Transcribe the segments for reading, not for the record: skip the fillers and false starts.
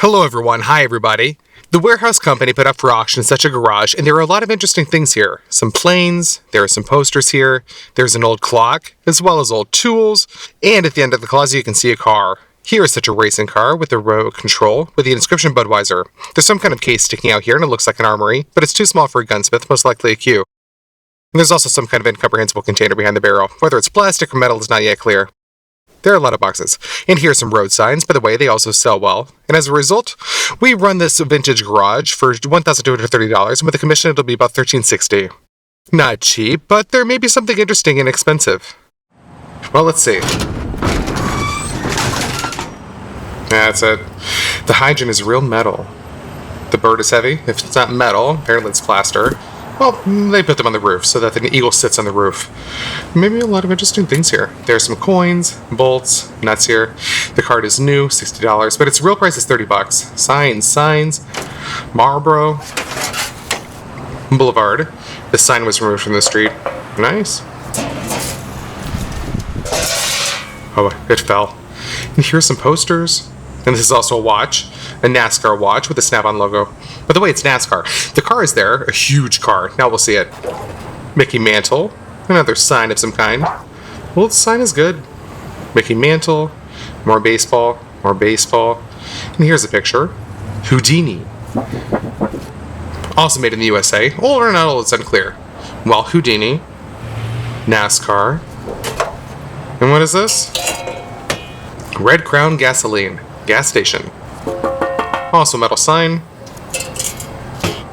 Hello everyone, hi everybody. The warehouse company put up for auction such a garage, and there are a lot of interesting things here. Some planes, there are some posters here, there's an old clock, as well as old tools, and at the end of the closet you can see a car. Here is such a racing car with a remote control with the inscription Budweiser. There's some kind of case sticking out here and it looks like an armory, but it's too small for a gunsmith, most likely a Q. And there's also some kind of incomprehensible container behind the barrel. Whether it's plastic or metal is not yet clear. There are a lot of boxes. And here are some road signs. By the way, they also sell well. And as a result, we run this vintage garage for $1,230, and with a commission it'll be about $1,360. Not cheap, but there may be something interesting and expensive. Well, let's see. Yeah, that's it. The hydrant is real metal. The bird is heavy. If it's not metal, apparently it's plaster. Well, they put them on the roof so that the eagle sits on the roof. Maybe a lot of interesting things here. There's some coins, bolts, nuts here. The card is new, $60, but its real price is $30. Signs. Marlboro Boulevard. The sign was removed from the street. Nice. Oh, it fell. And here's some posters. And this is also a watch. A NASCAR watch with a Snap-on logo. By the way, it's NASCAR. The car is there, a huge car. Now we'll see it. Mickey Mantle, another sign of some kind. Well, the sign is good. Mickey Mantle, more baseball. And here's a picture. Houdini. Also made in the USA. Old or not old, it's unclear. Well, Houdini. NASCAR. And what is this? Red Crown Gasoline. Gas station. Also metal sign.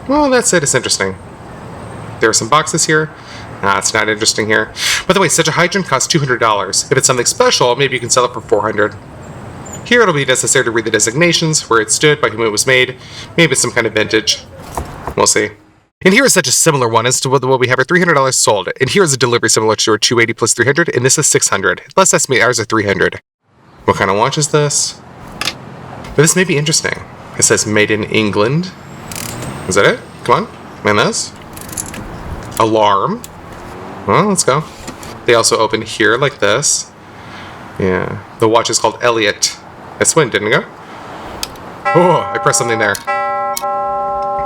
Well, that's it. It's interesting. There are some boxes here. It's not interesting here. By the way, such a hydrant costs $200. If it's something special, maybe you can sell it for $400. Here it'll be necessary to read the designations, where it stood, by whom it was made. Maybe it's some kind of vintage. We'll see. And here is such a similar one as to what we have at $300 sold. And here is a delivery similar to our $280 plus $300, and this is $600. Let's estimate ours at $300. What kind of watch is this? But this may be interesting. It says made in England. Is that it? Come on. And this? Alarm. Well, let's go. They also open here like this. Yeah. The watch is called Elliot. This one didn't go. Oh, I pressed something there.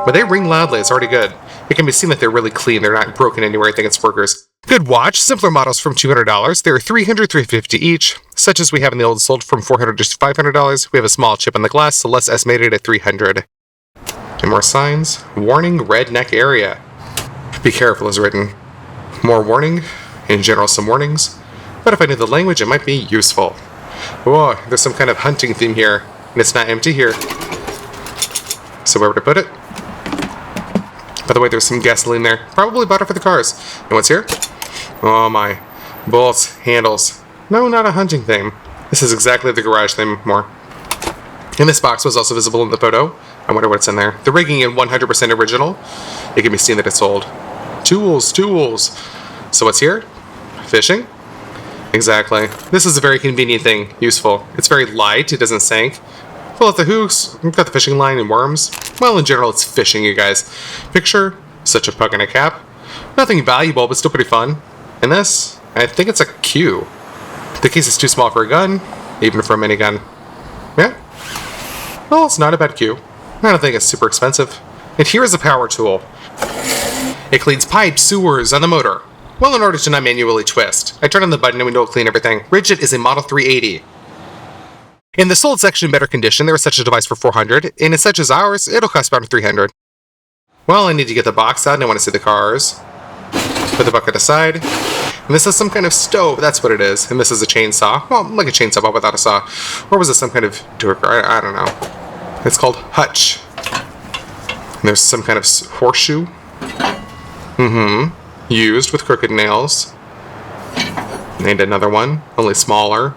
But they ring loudly. It's already good. It can be seen that they're really clean. They're not broken anywhere. I think it's workers. Good watch. Simpler models from $200. There are $300, $350 each. Such as we have in the old sold from $400 to $500. We have a small chip on the glass, so let's estimate it at $300. And more signs. Warning, redneck area. Be careful is written. More warning. In general, some warnings. But if I knew the language, it might be useful. Whoa, there's some kind of hunting theme here. And it's not empty here. So where would I put it? By the way, there's some gasoline there. Probably bought it for the cars. And what's here? Oh my. Bolts, handles. No, not a hunting theme. This is exactly the garage theme more. And this box was also visible in the photo. I wonder what's in there. The rigging in 100% original. It can be seen that it's old. Tools. So what's here? Fishing? Exactly. This is a very convenient thing. Useful. It's very light. It doesn't sink. Pull out the hooks. We've got the fishing line and worms. Well, in general, it's fishing, you guys. Picture. Such a puck and a cap. Nothing valuable, but still pretty fun. And this? I think it's a Q. The case is too small for a gun. Even for a minigun. Yeah. Well, it's not a bad Q. I don't think it's super expensive. And here is a power tool. It cleans pipes, sewers, on the motor. Well, in order to not manually twist. I turn on the button and we know it'll clean everything. Rigid is a Model 380. In the sold section in better condition, there is such a device for $400, and in such as ours, it'll cost about $300. Well, I need to get the box out, and I want to see the cars. Put the bucket aside. And this is some kind of stove, that's what it is. And this is a chainsaw. Well, like a chainsaw, but without a saw. Or was it some kind of durker? I don't know. It's called Hutch. And there's some kind of horseshoe. Used with crooked nails. And another one, only smaller.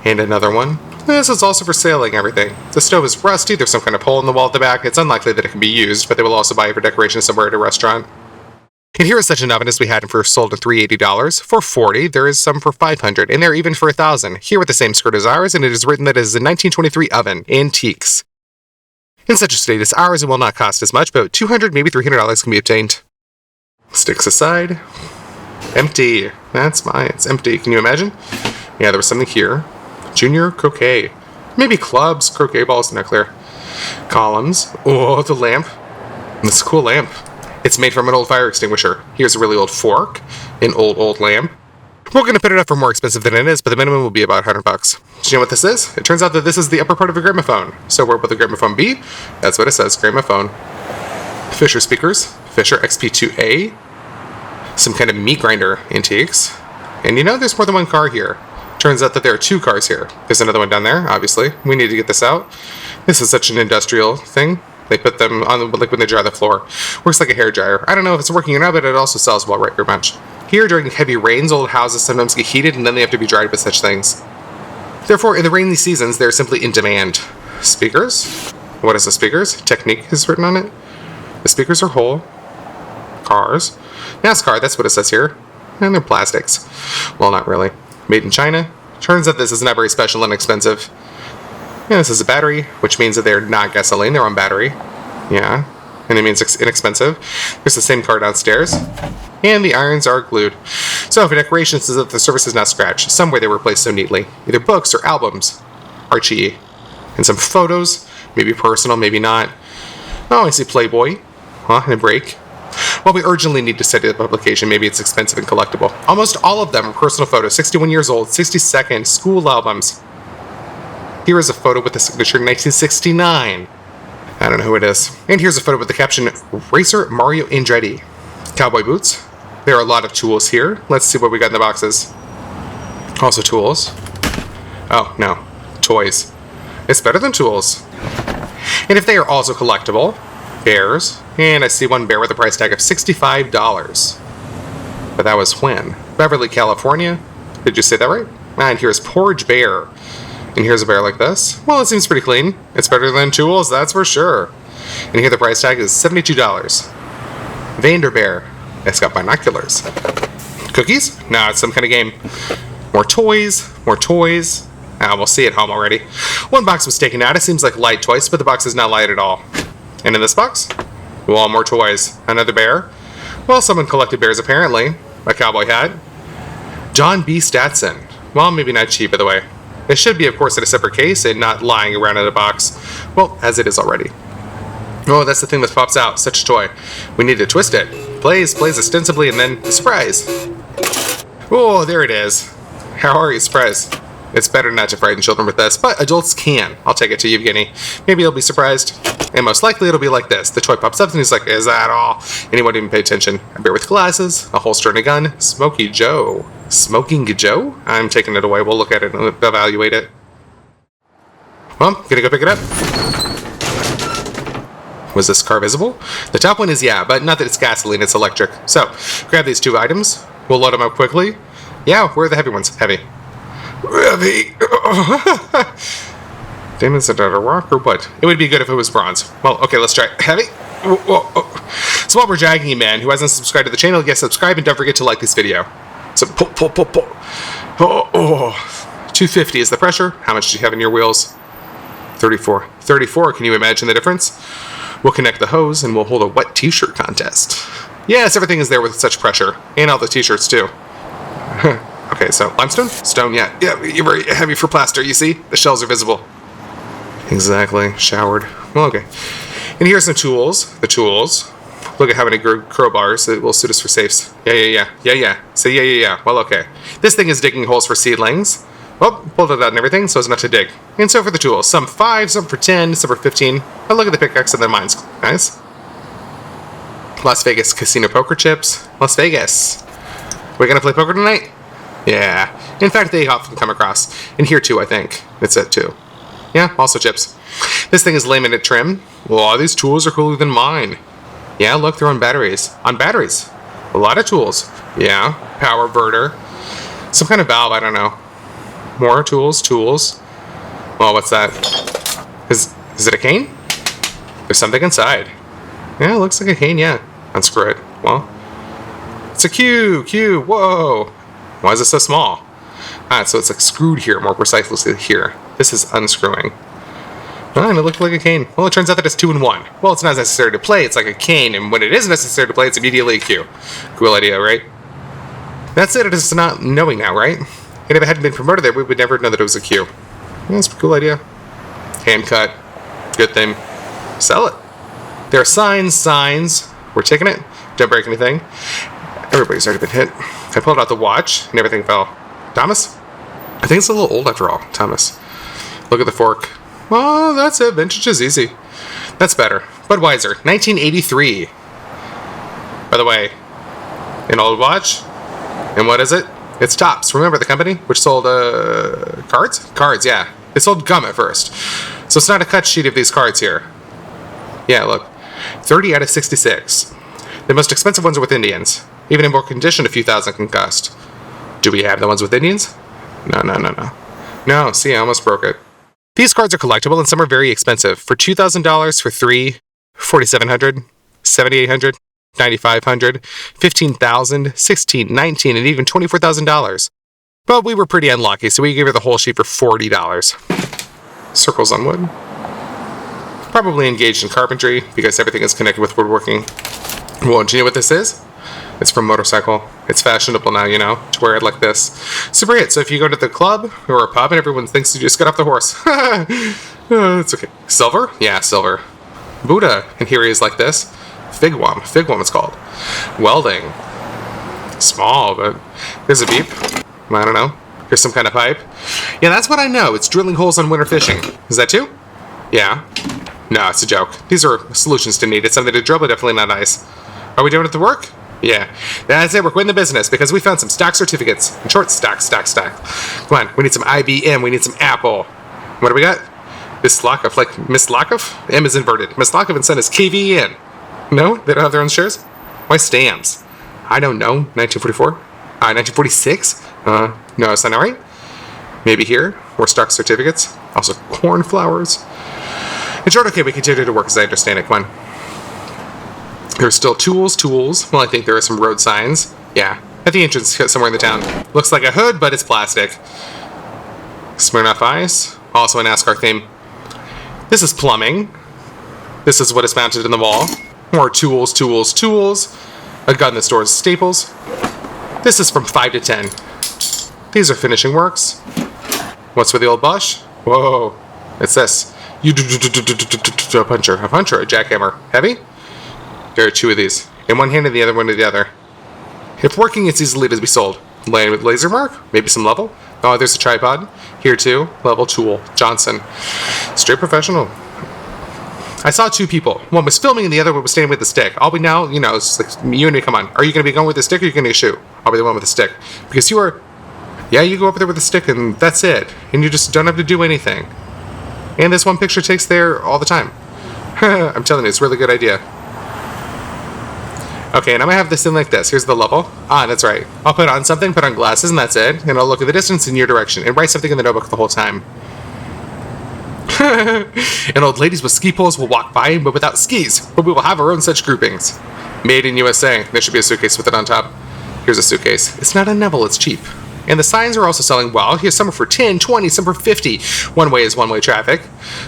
And another one. This is also for sailing everything. The stove is rusty, there's some kind of hole in the wall at the back. It's unlikely that it can be used, but they will also buy it for decoration somewhere at a restaurant. And here is such an oven as we had for sold at $380. For $40, there is some for $500, and there are even for $1,000. Here with the same skirt as ours, and it is written that it is a 1923 oven. Antiques. In such a state as ours, it will not cost as much, but $200, maybe $300 can be obtained. Sticks aside. Empty. That's mine. It's empty. Can you imagine? Yeah, there was something here. Junior croquet. Maybe clubs, croquet balls, not clear. Columns. Oh, the lamp. This is a cool lamp. It's made from an old fire extinguisher. Here's a really old fork. An old lamp. We're going to put it up for more expensive than it is, but the minimum will be about $100. Do you know what this is? It turns out that this is the upper part of a gramophone. So where will the gramophone be? That's what it says, gramophone. Fisher speakers. Fisher XP2A. Some kind of meat grinder antiques. And you know, there's more than one car here. Turns out that there are 2 cars here. There's another one down there, obviously. We need to get this out. This is such an industrial thing. They put them on, like when they dry the floor. Works like a hair dryer. I don't know if it's working or not, but it also sells well right very much. Here, during heavy rains, old houses sometimes get heated and then they have to be dried with such things. Therefore, in the rainy seasons, they're simply in demand. Speakers? What is the speakers? Technique is written on it. The speakers are whole. Cars. NASCAR, that's what it says here. And they're plastics. Well, not really. Made in China. Turns out this is not very special and expensive. Yeah, this is a battery, which means that they're not gasoline, they're on battery. Yeah, and it means inexpensive. There's the same car downstairs. And the irons are glued. So for decorations, is that the surface is not scratched. Some way they were placed so neatly. Either books or albums. Archie. And some photos. Maybe personal, maybe not. Oh, I see Playboy. Huh, and a break. Well, we urgently need to study the publication. Maybe it's expensive and collectible. Almost all of them are personal photos. 61 years old, 60-second school albums. Here is a photo with the signature 1969. I don't know who it is. And here's a photo with the caption, Racer Mario Andretti. Cowboy boots. There are a lot of tools here. Let's see what we got in the boxes. Also tools. Oh, no. Toys. It's better than tools. And if they are also collectible, bears. And I see one bear with a price tag of $65. But that was when? Beverly, California. Did you say that right? And here's Porridge Bear. And here's a bear like this. Well, it seems pretty clean. It's better than tools, that's for sure. And here the price tag is $72. Vanderbear. It's got binoculars. Cookies? No, it's some kind of game. More toys. More toys. We'll see at home already. One box was taken out. It seems like light toys, but the box is not light at all. And in this box? Well, more toys. Another bear. Well, someone collected bears apparently. A cowboy hat. John B. Statson. Well, maybe not cheap, by the way. It should be, of course, in a separate case and not lying around in a box. Well, as it is already. Oh, that's the thing that pops out. Such a toy. We need to twist it. Plays ostensibly, and then surprise. Oh, there it is. How are you? Surprise. It's better not to frighten children with this, but adults can. I'll take it to Evgeny. Maybe he'll be surprised. And most likely it'll be like this. The toy pops up and he's like, is that all? And he won't even pay attention. A bear with glasses, a holster and a gun. Smokey Joe. Smoking Joe? I'm taking it away. We'll look at it and evaluate it. Well, gonna go pick it up. Was this car visible? The top one is yeah, but not that it's gasoline, it's electric. So, grab these 2 items. We'll load them up quickly. Yeah, where are the heavy ones? Heavy. Heavy. Diamonds and a rock or what? It would be good if it was bronze. Well, okay, let's try it. Heavy. So while we're dragging you, man, who hasn't subscribed to the channel, get subscribe and don't forget to like this video. So pull. 250 is the pressure. How much do you have in your wheels? 34. 34, can you imagine the difference? We'll connect the hose and we'll hold a wet t-shirt contest. Yes, everything is there with such pressure. And all the t-shirts too. Okay, so limestone? Stone, yeah. Yeah, you're very heavy for plaster, you see? The shells are visible. Exactly, showered. Well, okay. And here's some tools. The tools. Look at how many crowbars. It will suit us for safes. Yeah. So yeah. Well, okay. This thing is digging holes for seedlings. Well, pulled it out and everything so as not to dig. And so for the tools. Some 5, some for 10, some for 15. Oh, look at the pickaxe and the mines. Nice. Las Vegas casino poker chips. Las Vegas. We're gonna play poker tonight? Yeah. In fact, they often come across. And here too, I think. It's it too. Yeah, also chips. This thing is laminate trim. Well, these tools are cooler than mine. Yeah, look, they're on batteries. On batteries. A lot of tools. Yeah, power verter. Some kind of valve, I don't know. More tools. Well, what's that? Is it a cane? There's something inside. Yeah, it looks like a cane, yeah. Unscrew it. Well, it's a Q. Whoa. Why is it so small? So it's like screwed here, more precisely here. This is unscrewing. And it looked like a cane. Well, it turns out that it's 2 in 1. Well, it's not necessary to play, it's like a cane, and when it is necessary to play, it's immediately a Q. Cool idea, right? That's it not knowing now, right? And if it hadn't been promoted there, we would never know that it was a Q. Yeah, that's a cool idea. Hand cut. Good thing. Sell it. There are signs. We're taking it. Don't break anything. Everybody's already been hit. I pulled out the watch and everything fell. Thomas? I think it's a little old after all, Thomas. Look at the fork. Oh, that's it. Vintage is easy. That's better. Budweiser, 1983. By the way, an old watch. And what is it? It's Topps. Remember the company which sold cards? Cards, yeah. They sold gum at first. So it's not a cut sheet of these cards here. Yeah, look. 30 out of 66. The most expensive ones are with Indians. Even in poor condition, a few thousand can cost. Do we have the ones with Indians? No. No, see, I almost broke it. These cards are collectible and some are very expensive. For $2,000 for 3, $4,700, $7,800, $9,500, $15,000, $16,000, $19,000, and even $24,000. But we were pretty unlucky, so we gave her the whole sheet for $40. Circles on wood. Probably engaged in carpentry because everything is connected with woodworking. Well, do you know what this is? It's from motorcycle. It's fashionable now, you know, to wear it like this. Super hit. So if you go to the club or a pub and everyone thinks you just got off the horse. It's okay. Silver? Yeah, silver. Buddha. And here he is like this. Figwam. Figwam it's called. Welding. Small, but there's a beep. I don't know. Here's some kind of pipe. Yeah, that's what I know. It's drilling holes on winter fishing. Is that too? Yeah. No, it's a joke. These are solutions to need. It's something to drill, but definitely not ice. Are we doing it to work? Yeah. That's it. We're quitting the business because we found some stock certificates. In short, stock. Come on. We need some IBM. We need some Apple. What do we got? Miss Lockhoff. Like Miss Lockhoff? M is inverted. Miss Lockhoff and Son is KVN. No? They don't have their own shares? Why stamps? I don't know. 1944? 1946? No, it's not right. Maybe here. More stock certificates. Also cornflowers. In short, okay, we continue to work as I understand it. Come on. There's still tools. Well, I think there are some road signs. Yeah, at the entrance somewhere in the town. Looks like a hood, but it's plastic. Smirnoff Ice. Also a NASCAR theme. This is plumbing. This is what is mounted in the wall. More tools. A gun that stores staples. This is from 5 to 10. These are finishing works. What's with the old Bosch? Whoa. It's this. A puncher, a jackhammer. Heavy? There are 2 of these. In one hand and the other one to the other. If working, it's easily to be sold. Land with laser mark? Maybe some level? Oh, there's a tripod. Here too. Level tool. Johnson. Straight professional. I saw 2 people. One was filming and the other one was standing with the stick. I'll be now, you know, it's like you and me, come on. Are you going to be going with the stick or are you going to shoot? I'll be the one with the stick. Because you are... Yeah, you go over there with the stick and that's it. And you just don't have to do anything. And this one picture takes there all the time. I'm telling you, it's a really good idea. Okay, and I'm going to have this in like this. Here's the level. That's right. I'll put on something, put on glasses, and that's it. And I'll look at the distance in your direction and write something in the notebook the whole time. And old ladies with ski poles will walk by, but without skis. But we will have our own such groupings. Made in USA. There should be a suitcase with it on top. Here's a suitcase. It's not a Neville, it's cheap. And the signs are also selling well. Here's some are for 10, 20, some for 50. One way is one-way traffic.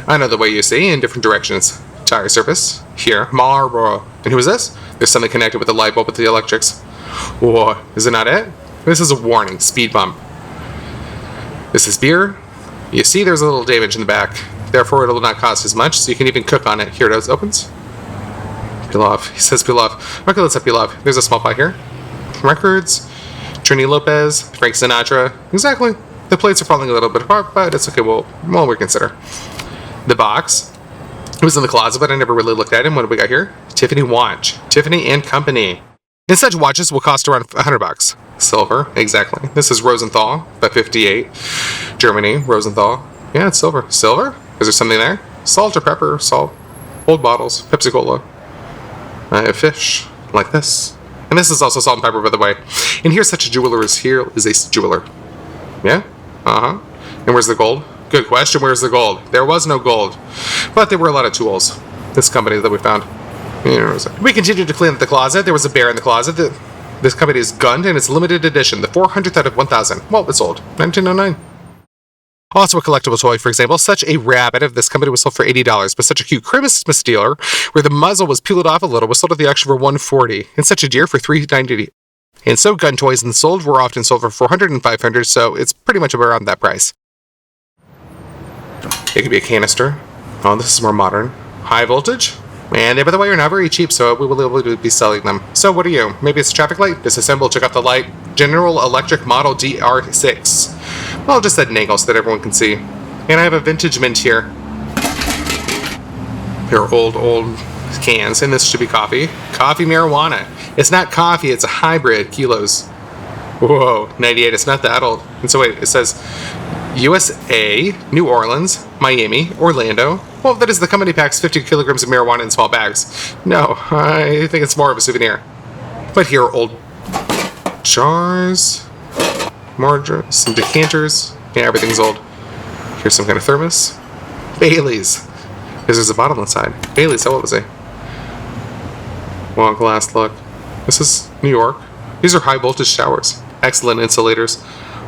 Another way you see in different directions. Tire service. Here, Marlboro. And who is this? There's something connected with the light bulb with the electrics. Whoa, is it not it? This is a warning. Speed bump. This is beer. You see there's a little damage in the back. Therefore, it will not cost as much, so you can even cook on it. Here it is. Opens. Peel off. He says peel off. Okay, let's have peel off. There's a small pot here. Records. Trini Lopez, Frank Sinatra. Exactly. The plates are falling a little bit apart, but it's okay. We'll reconsider. The box. It was in the closet, but I never really looked at him. What do we got here? Tiffany watch. Tiffany and Company. And such watches will cost around $100. Silver. Exactly. This is Rosenthal by 58. Germany. Rosenthal. Yeah, it's silver. Silver? Is there something there? Salt or pepper? Salt. Old bottles. Pepsi Cola. I have fish. Like this. And this is also salt and pepper, by the way. And here's such a jeweler as here is a jeweler. Yeah? Uh-huh. And where's the gold? Good question. Where's the gold? There was no gold. But there were a lot of tools. This company that we found. We continued to clean up the closet. There was a bear in the closet. This company is gunned, and it's limited edition. The 400th out of 1,000. Well, it's old. 1909. Also a collectible toy, for example, such a rabbit of this company was sold for $80, but such a cute Christmas stealer, where the muzzle was peeled off a little, was sold at the auction for $140, and such a deer for $390. And so gun toys and sold were often sold for $400 and $500, so it's pretty much around that price. It could be a canister. Oh, this is more modern. High voltage? And they, by the way, are not very cheap, so we will be selling them. So what are you? Maybe it's a traffic light? Disassemble, check out the light. General Electric Model DR6. Well, I'll just set an angle so that everyone can see. And I have a vintage mint here. They're old cans, and this should be coffee. Coffee marijuana. It's not coffee, it's a hybrid. Kilos. Whoa, 98, it's not that old. And so wait, it says USA, New Orleans, Miami, Orlando. Well, that is the company packs 50 kilograms of marijuana in small bags. No, I think it's more of a souvenir. But here are old jars, more jars, some decanters. Yeah, everything's old. Here's some kind of thermos. Bailey's. Because there's a bottle inside. Bailey's, how old was I? Long last look. This is New York. These are high voltage showers. Excellent insulators.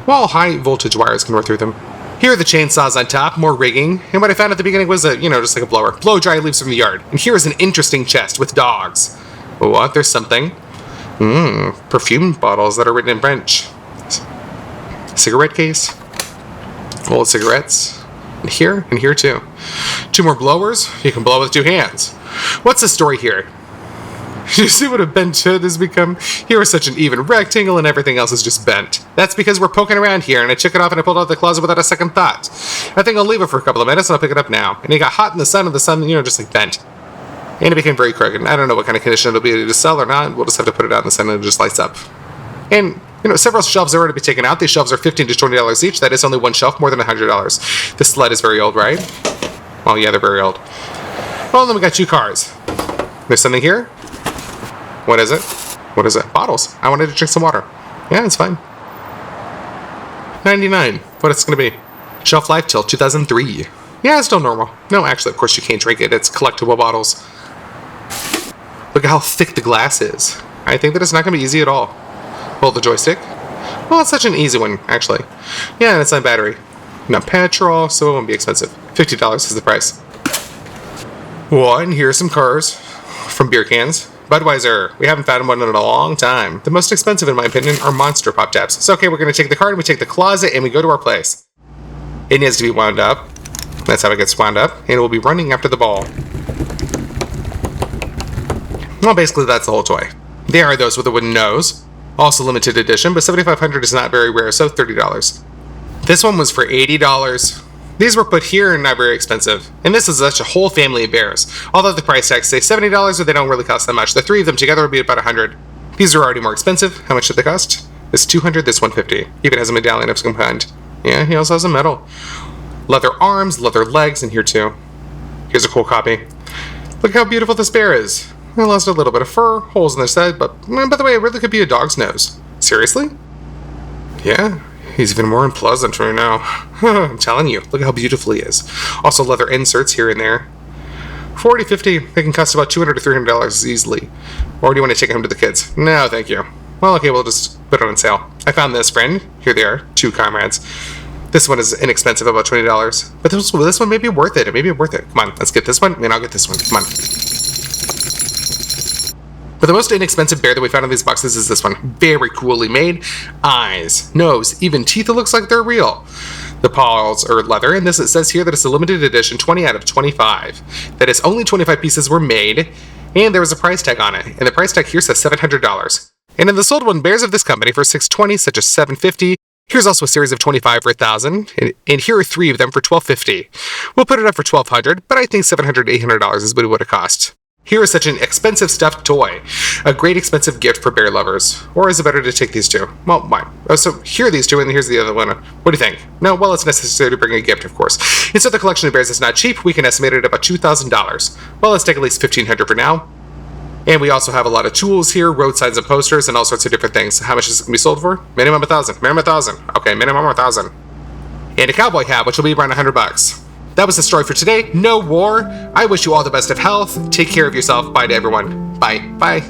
Well, high voltage wires can run through them. Here are the chainsaws on top, more rigging. And what I found at the beginning was just like a blower. Blow dry leaves from the yard. And here is an interesting chest with dogs. What? There's something. Perfume bottles that are written in French. Cigarette case. Old cigarettes. And here too. 2 more blowers. You can blow with 2 hands. What's the story here? You see what a bent hood has become? Here is such an even rectangle and everything else is just bent. That's because we're poking around here and I took it off and I pulled it out of the closet without a second thought. I think I'll leave it for a couple of minutes and I'll pick it up now. And it got hot in the sun and the sun, just like bent. And it became very crooked. I don't know what kind of condition it'll be to sell or not. We'll just have to put it out in the sun and it just lights up. And several shelves are already be taken out. These shelves are $15 to $20 each. That is only one shelf, more than $100. This sled is very old, right? Well, yeah, they're very old. Well, then we got 2 cars. There's something here. What is it? What is it? Bottles. I wanted to drink some water. Yeah, it's fine. 99. What it's going to be? Shelf life till 2003. Yeah, it's still normal. No, actually, of course you can't drink it. It's collectible bottles. Look at how thick the glass is. I think that it's not going to be easy at all. Hold the joystick. Well, it's such an easy one, actually. Yeah, and it's on battery. Not petrol, so it won't be expensive. $50 is the price. One, here's some cars from beer cans. Budweiser. We haven't found one in a long time. The most expensive, in my opinion, are Monster Pop Taps. So, okay, we're going to take the card, and we take the closet, and we go to our place. It needs to be wound up. That's how it gets wound up. And it will be running after the ball. Well, basically, that's the whole toy. There are those with a wooden nose. Also limited edition, but $7,500 is not very rare, so $30. This one was for $80. These were put here and not very expensive. And this is such a whole family of bears. Although the price tags say $70, but they don't really cost that much. The 3 of them together would be about $100. These are already more expensive. How much did they cost? This $200, this $150. Even has a medallion of some kind. Yeah, he also has a medal. Leather arms, leather legs, and here too. Here's a cool copy. Look how beautiful this bear is. I lost a little bit of fur, holes in their head, but by the way, it really could be a dog's nose. Seriously? Yeah. He's even more unpleasant right now. I'm telling you, look how beautiful he is. Also leather inserts here and there. $40, $50, they can cost about $200 to $300 easily. Or do you want to take them to the kids? No, thank you. Well, okay, we'll just put it on sale. I found this friend. Here they are, 2 comrades. This one is inexpensive, about $20. But this one may be worth it. It may be worth it. Come on, let's get this one, and I'll get this one. Come on. But the most inexpensive bear that we found in these boxes is this one. Very coolly made. Eyes, nose, even teeth. It looks like they're real. The paws are leather, and it says here that it's a limited edition, 20 out of 25. That is, only 25 pieces were made, and there was a price tag on it. And the price tag here says $700. And in the sold one, bears of this company for $620, such as $750. Here's also a series of 25 for $1,000, and here are 3 of them for $1,250. We'll put it up for $1,200, but I think $700 to $800 is what it would have cost. Here is such an expensive stuffed toy. A great expensive gift for bear lovers. Or is it better to take these 2? Well, why? Oh, so here are these 2, and here's the other one. What do you think? No, well, it's necessary to bring a gift, of course. And so the collection of bears is not cheap. We can estimate it at about $2,000. Well, let's take at least $1,500 for now. And we also have a lot of tools here, road signs and posters, and all sorts of different things. How much is it going to be sold for? Minimum $1,000. Minimum $1,000. Okay, minimum $1,000. And a cowboy hat, which will be around $100. That was the story for today. No war. I wish you all the best of health. Take care of yourself. Bye to everyone. Bye. Bye.